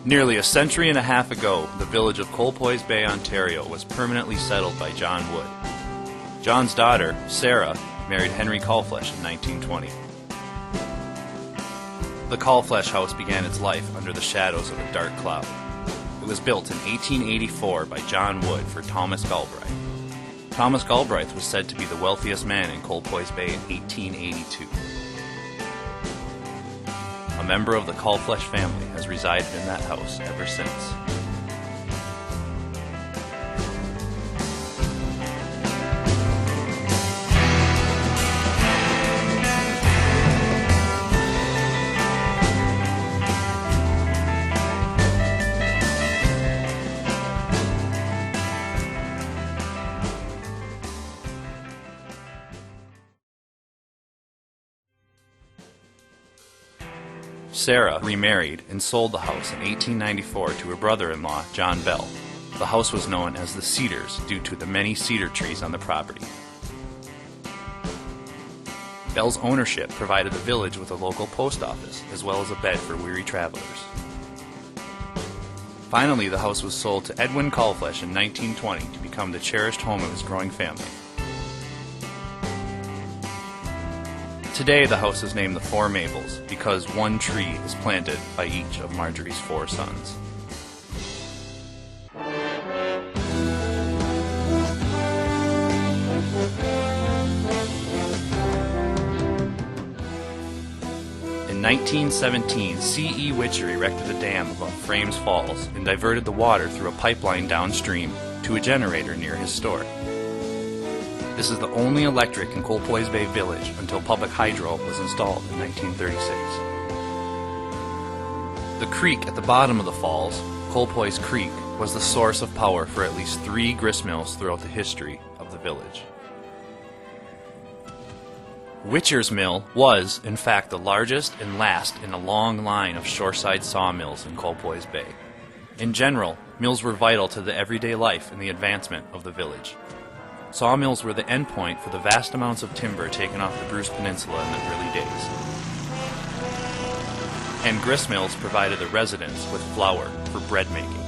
Nearly a century and a half ago, the village of Colpoys Bay, Ontario was permanently settled by John Wood. John's daughter, Sarah, married Henry Colflesh in 1920. The Colflesh house began its life under the shadows of a dark cloud. It was built in 1884 by John Wood for Thomas Galbraith. Thomas Galbraith was said to be the wealthiest man in Colpoys Bay in 1882. A member of the Colflesh family has resided in that house ever since. Sarah remarried and sold the house in 1894 to her brother-in-law, John Bell. The house was known as the Cedars due to the many cedar trees on the property. Bell's ownership provided the village with a local post office, as well as a bed for weary travelers. Finally, the house was sold to Edwin Colflesh in 1920 to become the cherished home of his growing family. Today, the house is named the Four Maples because one tree is planted by each of Marjorie's four sons. In 1917, C.E. Witcher erected a dam above Frames Falls and diverted the water through a pipeline downstream to a generator near his store. This is the only electric in Colpoys Bay Village until public hydro was installed in 1936. The creek at the bottom of the falls, Colpoys Creek, was the source of power for at least 3 gristmills throughout the history of the village. Witcher's Mill was, in fact, the largest and last in a long line of shoreside sawmills in Colpoys Bay. In general, mills were vital to the everyday life and the advancement of the village. Sawmills were the endpoint for the vast amounts of timber taken off the Bruce Peninsula in the early days. And gristmills provided the residents with flour for bread making.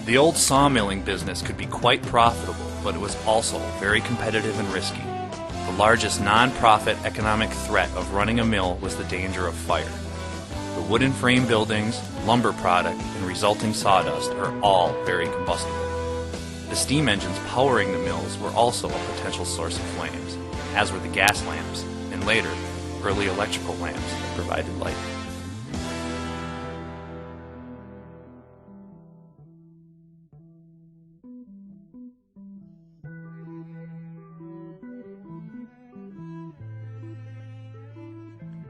The old sawmilling business could be quite profitable, but it was also very competitive and risky. The largest non-profit economic threat of running a mill was the danger of fire. The wooden frame buildings, lumber product, and resulting sawdust are all very combustible. The steam engines powering the mills were also a potential source of flames, as were the gas lamps, and later, early electrical lamps that provided light.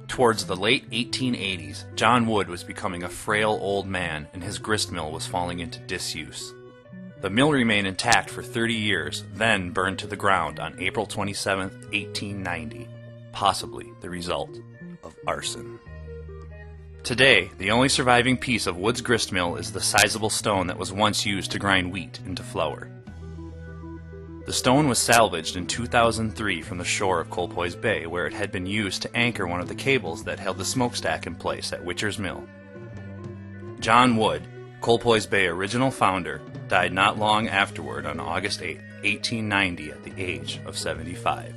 Towards the late 1880s, John Wood was becoming a frail old man, and his gristmill was falling into disuse. The mill remained intact for 30 years, then burned to the ground on April 27, 1890, possibly the result of arson. Today, the only surviving piece of Wood's gristmill is the sizable stone that was once used to grind wheat into flour. The stone was salvaged in 2003 from the shore of Colpoys Bay, where it had been used to anchor one of the cables that held the smokestack in place at Witcher's Mill. John Wood, Colpoys Bay original founder, died not long afterward on August 8, 1890 at the age of 75.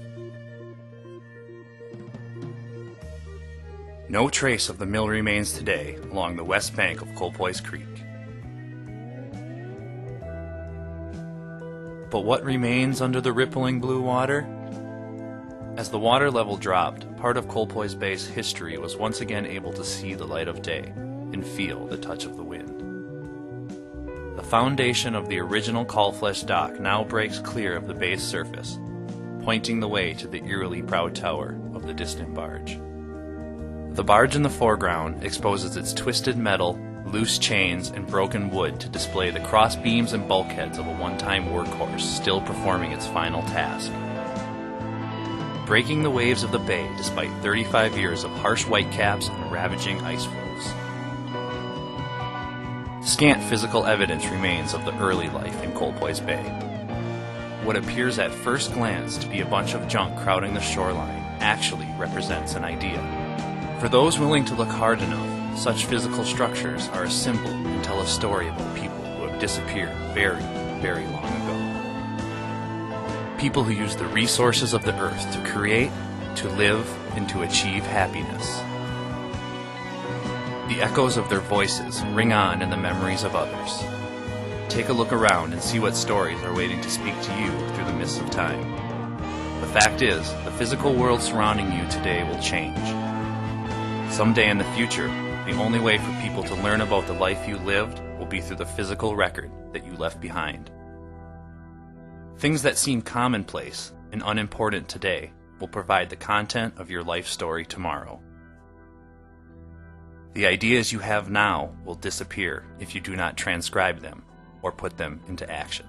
No trace of the mill remains today along the west bank of Colpoys Creek. But what remains under the rippling blue water? As the water level dropped, part of Colpoys Bay's history was once again able to see the light of day and feel the touch of the wind. The foundation of the original Colflesh dock now breaks clear of the bay's surface, pointing the way to the eerily proud tower of the distant barge. The barge in the foreground exposes its twisted metal, loose chains, and broken wood to display the cross beams and bulkheads of a one-time workhorse still performing its final task. Breaking the waves of the bay despite 35 years of harsh whitecaps and ravaging ice floes. Scant physical evidence remains of the early life in Colpoys Bay. What appears at first glance to be a bunch of junk crowding the shoreline actually represents an idea. For those willing to look hard enough, Such physical structures are a symbol and tell a story about people who have disappeared very, very long ago. People who use the resources of the earth to create, to live, and to achieve happiness. The echoes of their voices ring on in the memories of others. Take a look around and see what stories are waiting to speak to you through the mists of time. The fact is, the physical world surrounding you today will change. Someday in the future, the only way for people to learn about the life you lived will be through the physical record that you left behind. Things that seem commonplace and unimportant today will provide the content of your life story tomorrow. The ideas you have now will disappear if you do not transcribe them or put them into action.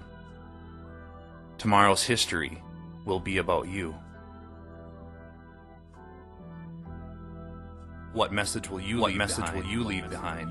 Tomorrow's history will be about you. What message will you leave behind?